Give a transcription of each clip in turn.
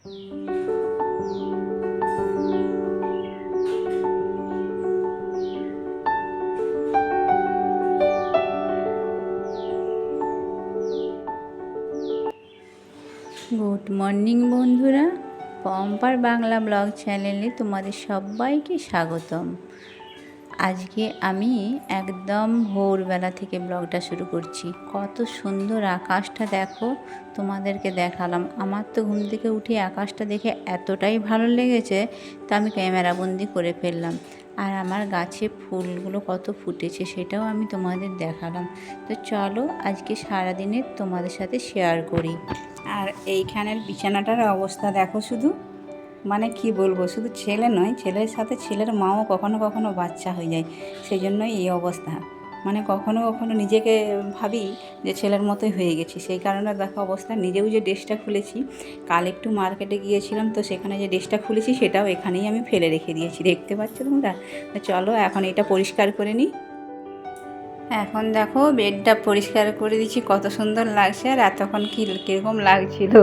Good morning বন্ধুরা, পম্পার Bangla blog চ্যানেলে তোমাদের সবাইকে স্বাগতম। আজকে আমি একদম ভোরবেলা থেকে ব্লগটা শুরু করছি। কত সুন্দর আকাশটা দেখো, তোমাদেরকে দেখালাম। আমার তো ঘুম থেকে উঠে আকাশটা দেখে এতটাই ভালো লেগেছে, তা আমি ক্যামেরাবন্দি করে ফেললাম। আর আমার গাছে ফুলগুলো কত ফুটেছে সেটাও আমি তোমাদের দেখালাম। তো চলো আজকে সারাদিনের তোমাদের সাথে শেয়ার করি। আর এইখানের বিছানাটার অবস্থা দেখো শুধু, মানে কি বলবো, শুধু ছেলে নয়, ছেলের সাথে ছেলের মাও কখনো কখনো বাচ্চা হয়ে যায়। সেই জন্যই এই অবস্থা। মানে কখনো কখনো নিজেকে ভাবি যে ছেলের মতোই হয়ে গেছি। সেই কারণে দেখো অবস্থা। নিজেও যে ড্রেসটা খুলেছি, কাল একটু মার্কেটে গিয়েছিলাম, তো সেখানে যে ড্রেসটা খুলেছি সেটাও এখানেই আমি ফেলে রেখে দিয়েছি, দেখতে পাচ্ছ তোমরা। তো চলো এখন এটা পরিষ্কার করে নিই। এখন দেখো বেডটা পরিষ্কার করে দিচ্ছি, কত সুন্দর লাগছে। আর এতক্ষণ কীরকম লাগছিল,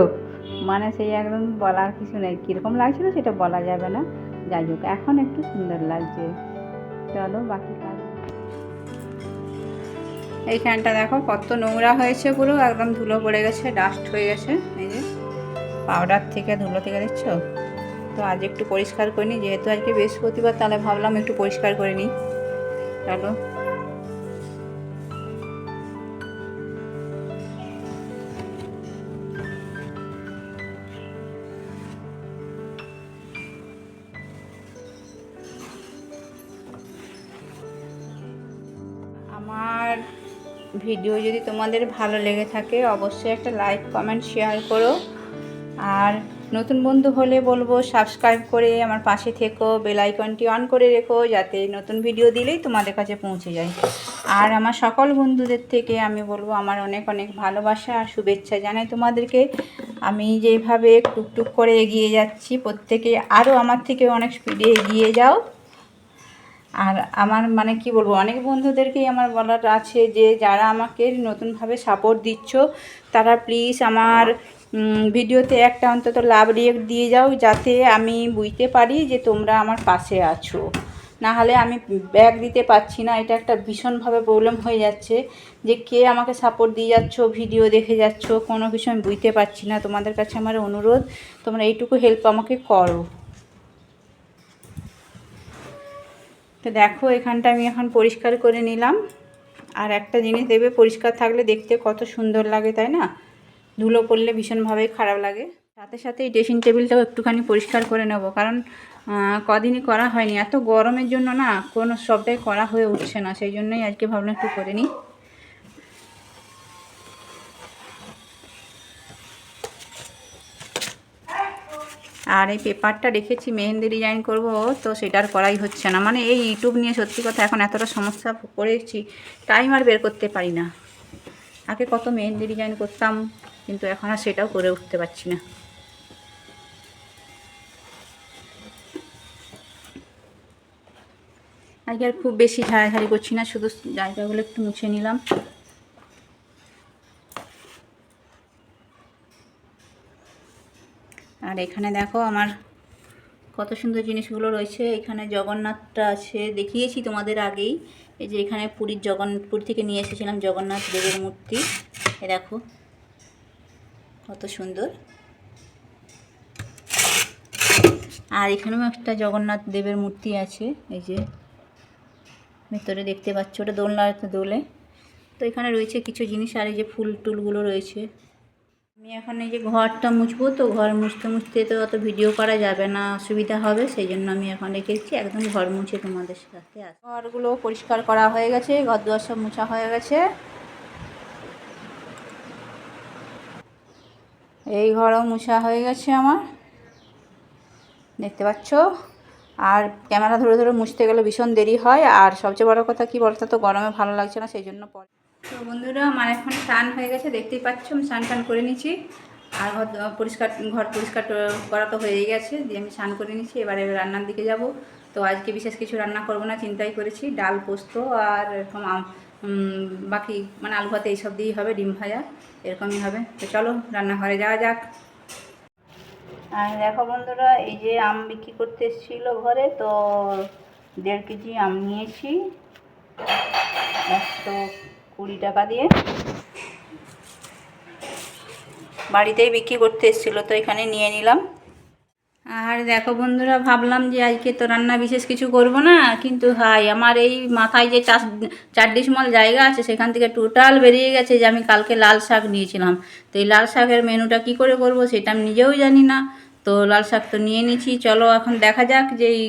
মানে সেই একদম বলার কিছু নেই। কীরকম লাগছিল সেটা বলা যাবে না। যাই হোক, এখন একটু সুন্দর লাগছে। চলো বাকি কাজ। এইখানটা দেখো কত নোংরা হয়েছে, পুরো একদম ধুলো পড়ে গেছে, ডাস্ট হয়ে গেছে। এই যে পাউডার থেকে ধুলো থেকে দেখছো। তো আজ একটু পরিষ্কার করে নিই, যেহেতু আজকে বৃহস্পতিবার, তাহলে ভাবলাম একটু পরিষ্কার করে নিই। চলো। আমার ভিডিও যদি তোমাদের ভালো লেগে থাকে অবশ্যই একটা লাইক কমেন্ট শেয়ার করো। আর নতুন বন্ধু হলে বলবো সাবস্ক্রাইব করে আমার পাশে থেকো, বেল আইকনটি অন করে রেখো, যাতে নতুন ভিডিও দিলেই তোমাদের কাছে পৌঁছে যায়। আর আমার সকল বন্ধুদের থেকে আমি বলবো আমার অনেক অনেক ভালোবাসা আর শুভেচ্ছা জানাই তোমাদেরকে। আমি যেভাবে টুকটুক করে এগিয়ে যাচ্ছি, প্রত্যেকে আরও আমার থেকে অনেক স্পিডে এগিয়ে যাও। আর আমার মানে কি বলবো, অনেক বন্ধুদেরকেই আমার বলার আছে যে যারা আমাকে নতুনভাবে সাপোর্ট দিচ্ছ, তারা প্লিজ আমার ভিডিওতে একটা অন্তত লাভ রিয়েক্ট দিয়ে যাও, যাতে আমি বুঝতে পারি যে তোমরা আমার পাশে আছো। না হলে আমি ব্যাক দিতে পারছি না, এটা একটা ভীষণভাবে প্রবলেম হয়ে যাচ্ছে যে কে আমাকে সাপোর্ট দিয়ে যাচ্ছ, ভিডিও দেখে যাচ্ছ, কোনো কিছু আমি বুঝতে পারছি না। তোমাদের কাছে আমার অনুরোধ, তোমরা এইটুকু হেল্প আমাকে করো। তো দেখো এখানটা আমি এখন পরিষ্কার করে নিলাম। আর একটা জিনিস দেবে, পরিষ্কার থাকলে দেখতে কত সুন্দর লাগে, তাই না? ধুলো পড়লে ভীষণভাবেই খারাপ লাগে। সাথে সাথে এই ড্রেসিং টেবিলটাও একটুখানি পরিষ্কার করে নেব, কারণ কদিনই করা হয়নি। এত গরমের জন্য না কোনো সবটাই করা হয়ে উঠছে না, সেই জন্যই আজকে ভাবলাম একটু করে নিই। আর এই পেপারটা রেখেছি মেহেন্দি ডিজাইন করব, তো সেটার করাই হচ্ছে না। মানে এই ইউটিউব নিয়ে সত্যি কথা এখন এতটা সমস্যা পড়েছি, টাইম আর বের করতে পারি না। আগে কত মেহেন্দি ডিজাইন করতাম, কিন্তু এখন আর সেটাও করে উঠতে পারছি না। আজকে আর খুব বেশি ঝাড়াঝাড়ি করছি না, শুধু জায়গাগুলো একটু মুছে নিলাম। আর এখানে দেখো আমার কত সুন্দর জিনিসগুলো রয়েছে। এখানে জগন্নাথটা আছে, দেখিয়েছি তোমাদের আগেই। এই যে এখানে পুরী থেকে নিয়ে এসেছিলাম জগন্নাথ দেবের মূর্তি। এ দেখো কত সুন্দর। আর এখানেও একটা জগন্নাথ দেবের মূর্তি আছে, এই যে ভেতরে দেখতে পাচ্ছ, ওটা দোলনাতে দোলে। তো এখানে রয়েছে কিছু জিনিস, আর এই যে ফুল টুলগুলো রয়েছে। আমি এখন এই যে ঘরটা মুছবো, তো ঘর মুছতে মুছতে তো অত ভিডিও করা যাবে না, অসুবিধা হবে। সেই জন্য আমি এখন রেখেছি, একদম ঘর মুছে তোমাদের সাথে আসি। ঘরগুলো পরিষ্কার করা হয়ে গেছে, ঘর দুয়ার সব মোছা হয়ে গেছে। এই ঘরও মোছা হয়ে গেছে আমার, দেখতে পাচ্ছ। আর ক্যামেরা ধরে ধরে মুছতে গেলে ভীষণ দেরি হয়। আর সবচেয়ে বড় কথা কি বলতো, তো গরমে ভালো লাগছে না, সেই জন্য পরে। তো বন্ধুরা, আমার এখন স্নান হয়ে গেছে, দেখতেই পাচ্ছ আমি স্নান টান করে নিচ্ছি। আর ঘর পরিষ্কার করা তো হয়েই গেছে, দিয়ে আমি স্নান করে নিচ্ছি। এবারে রান্নার দিকে যাব। তো আজকে বিশেষ কিছু রান্না করব না, চিন্তাই করেছি ডাল পোস্ত আর এরকম বাকি মানে আলু ভাতে এইসব দিয়েই হবে, ডিম ভাজা এরকমই হবে। তো চলো রান্নাঘরে যাওয়া যাক। আর দেখো বন্ধুরা, এই যে আম বিক্রি করতে এসেছিল ঘরে, তো 1.5 কেজি আম নিয়েছি 120 টাকা দিয়ে। বাড়িতেই বিক্রি করতে এসেছিলো, তো এখানে নিয়ে নিলাম। আর দেখো বন্ধুরা, ভাবলাম যে আজকে তো রান্না বিশেষ কিছু করব না, কিন্তু হাই আমার এই মাথায় যে 4 ডিসিমাল জায়গা আছে, সেখান থেকে টোটাল বেরিয়ে গেছে যে আমি কালকে লাল শাক নিয়েছিলাম। তো এই লাল শাকের মেনুটা কি করে করব সেটা আমি নিজেও জানি না। তো লাল শাক তো নিয়ে নিয়েছি, চলো এখন দেখা যাক যে এই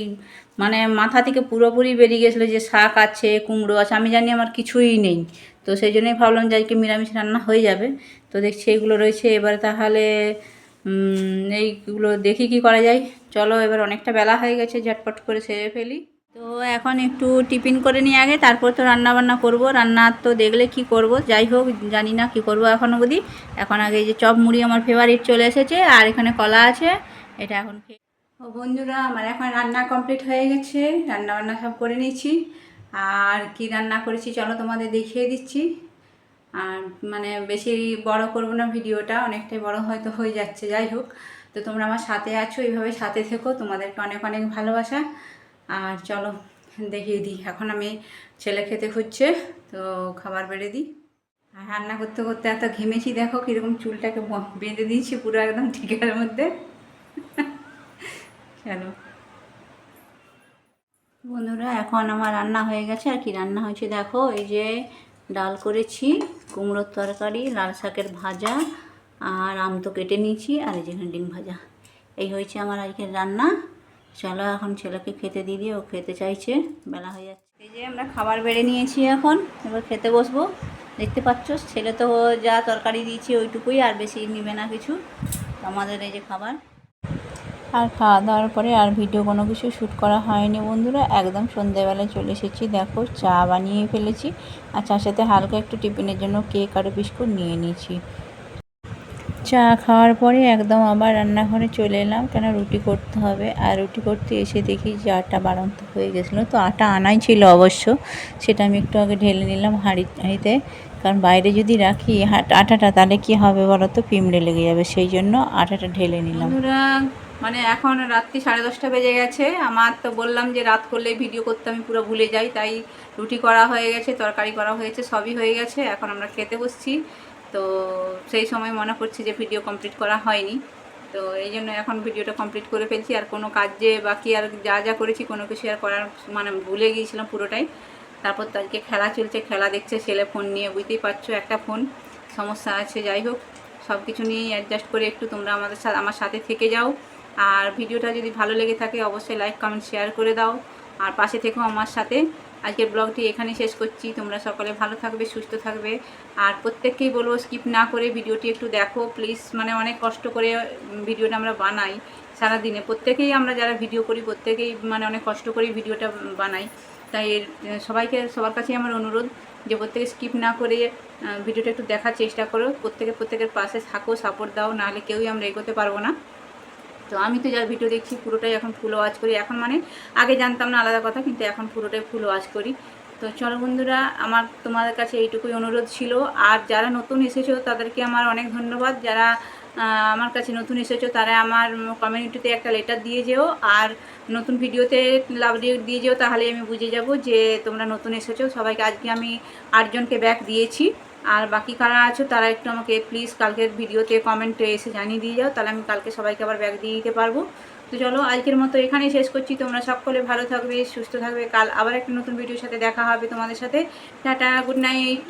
মানে মাথা থেকে পুরোপুরি বেরিয়ে গেছিলো যে শাক আছে, কুমড়ো আছে, আমি জানি আমার কিছুই নেই। তো সেই জন্যই ভাবলাম যে আজকে নিরামিষ রান্না হয়ে যাবে। তো দেখছি এইগুলো রয়েছে, এবার তাহলে এইগুলো দেখি কি করা যায়। চলো, এবার অনেকটা বেলা হয়ে গেছে, ঝটপট করে সেরে ফেলি। তো এখন একটু টিফিন করে নিয়ে আগে, তারপর তো রান্না বান্না করব। রান্না তো দেখলে কি করব, যাই হোক জানি না কি করব এখন অবধি। এখন আগে এই যে চপ মুড়ি আমার ফেভারিট চলে এসেছে, আর এখানে কলা আছে, এটা এখন খেয়ে। ও বন্ধুরা, আমার এখন রান্না কমপ্লিট হয়ে গেছে, রান্না বান্না সব করে নিয়েছি। আর কি রান্না করেছি চলো তোমাদের দেখিয়ে দিচ্ছি। আর মানে বেশি বড় করব না ভিডিওটা, অনেকটাই বড় হয়তো হয়ে যাচ্ছে, যাই হোক। তো তোমরা আমার সাথে আছো, এইভাবে সাথে থেকো, তোমাদেরকে অনেক অনেক ভালোবাসা। আর চলো দেখিয়ে দিই। এখন আমি ছেলে খেতে খুঁজছে, তো খাবার বেড়ে দিই। আর রান্না করতে করতে এত ঘেমেছি, দেখো কীরকম চুলটাকে বেঁধে দিয়েছি পুরো একদম ঠিকার মধ্যে। চলো বন্ধুরা, এখন আমার রান্না হয়ে গেছে। আর কি রান্না হয়েছে দেখো, এই যে ডাল করেছি, কুমড়োর তরকারি, লাল শাকের ভাজা, আর আম তো কেটে নিয়েছি, আর এই যেখানে ডিম ভাজা। এই হয়েছে আমার আজকের রান্না। চলো এখন ছেলেকে খেতে দিয়ে দিয়ে, ও খেতে চাইছে, বেলা হয়ে যাচ্ছে। এই যে আমরা খাবার বেড়ে নিয়েছি, এখন এবার খেতে বসবো। দেখতে পাচ্ছ ছেলে তো যা তরকারি দিয়েছি ওইটুকুই, আর বেশি নিবে না কিছু। আমাদের এই যে খাবার। আর খাওয়া দাওয়ার পরে আর ভিডিও কোনো কিছু শ্যুট করা হয়নি বন্ধুরা, একদম সন্ধ্যেবেলায় চলে এসেছি। দেখো চা বানিয়ে ফেলেছি, আর চার সাথে হালকা একটু টিফিনের জন্য কেক আর বিস্কুট নিয়ে নিয়েছি। চা খাওয়ার পরে একদম আবার রান্নাঘরে চলে এলাম, কেন রুটি করতে হবে। আর রুটি করতে এসে দেখি যে আটা বাড়ন্ত হয়ে গেছিলো, তো আটা আনাই ছিল অবশ্য, সেটা আমি একটু আগে ঢেলে নিলাম হাঁড়িতে। কারণ বাইরে যদি রাখি আটাটা, তাহলে কি হবে বলো তো, পিমড়ে লেগে যাবে, সেই জন্য আটাটা ঢেলে নিলাম। মানে এখন রাত্রি 10:30 বেজে গেছে। আমার তো বললাম যে রাত করলে ভিডিও করতে আমি পুরো ভুলে যাই, তাই রুটি করা হয়ে গেছে, তরকারি করা হয়েছে, সবই হয়ে গেছে। এখন আমরা খেতে বসছি, তো সেই সময় মনে পড়ছে যে ভিডিও কমপ্লিট করা হয়নি, তো এই জন্য এখন ভিডিওটা কমপ্লিট করে ফেলছি। আর কোনো কাজ যে বাকি আর যা যা করেছি কোনো কিছু আর করার মানে ভুলে গিয়েছিলাম পুরোটাই। তারপর তো আজকে খেলা চলছে, খেলা দেখছে ছেলে ফোন নিয়ে, বুঝতেই পারছো একটা ফোন সমস্যা আছে। যাই হোক, সব কিছু নিয়েই অ্যাডজাস্ট করে একটু তোমরা আমার সাথে থেকে যাও। আর ভিডিওটা যদি ভালো লেগে থাকে অবশ্যই লাইক কমেন্ট শেয়ার করে দাও, আর পাশে থেকো আমার সাথে। আজকের ব্লগটি এখানেই শেষ করছি। তোমরা সকলে ভালো থাকবে, সুস্থ থাকবে। আর প্রত্যেককেই বলবো স্কিপ না করে ভিডিওটি একটু দেখো প্লিজ। মানে অনেক কষ্ট করে ভিডিওটা আমরা বানাই সারাদিনে, প্রত্যেকেই আমরা যারা ভিডিও করি প্রত্যেকেই মানে অনেক কষ্ট করে ভিডিওটা বানাই। তাই সবার কাছেই আমার অনুরোধ যে প্রত্যেকে স্কিপ না করে ভিডিওটা একটু দেখার চেষ্টা করো। প্রত্যেকের পাশে থাকো, সাপোর্ট দাও, নাহলে কেউই আমরা এগোতে পারবো না। তো আমি তো যার ভিডিও দেখছি পুরোটাই এখন ফুল ওয়াচ করি। এখন মানে আগে জানতাম না, আলাদা কথা, কিন্তু এখন পুরোটাই ফুল ওয়াচ করি। তো চলো বন্ধুরা, আমার তোমাদের কাছে এইটুকুই অনুরোধ ছিল। আর যারা নতুন এসেছো তাদেরকে আমার অনেক ধন্যবাদ। যারা আমার কাছে নতুন এসেছো তারা আমার কমিউনিটিতে একটা লেটার দিয়ে যেও, আর নতুন ভিডিওতে লাভ দিয়ে যেও, তাহলে আমি বুঝে যাব যে তোমরা নতুন এসেছো। সবাইকে আজকে আমি 8 জনকে ব্যাক দিয়েছি। আর বাকি কারা আছো তারা একটু আমাকে প্লিজ কালকের ভিডিওতে কমেন্টে এসে জানিয়ে দিয়ে যাও, তাহলে আমি কালকে সবাইকে আবার ব্যাক দিয়ে দিতে পারবো। তো চলো আজকের মতো এখানেই শেষ করছি। তোমরা সকলে ভালো থাকবে, সুস্থ থাকবে। কাল আবার একটা নতুন ভিডিওর সাথে দেখা হবে তোমাদের সাথে। Tata, good night.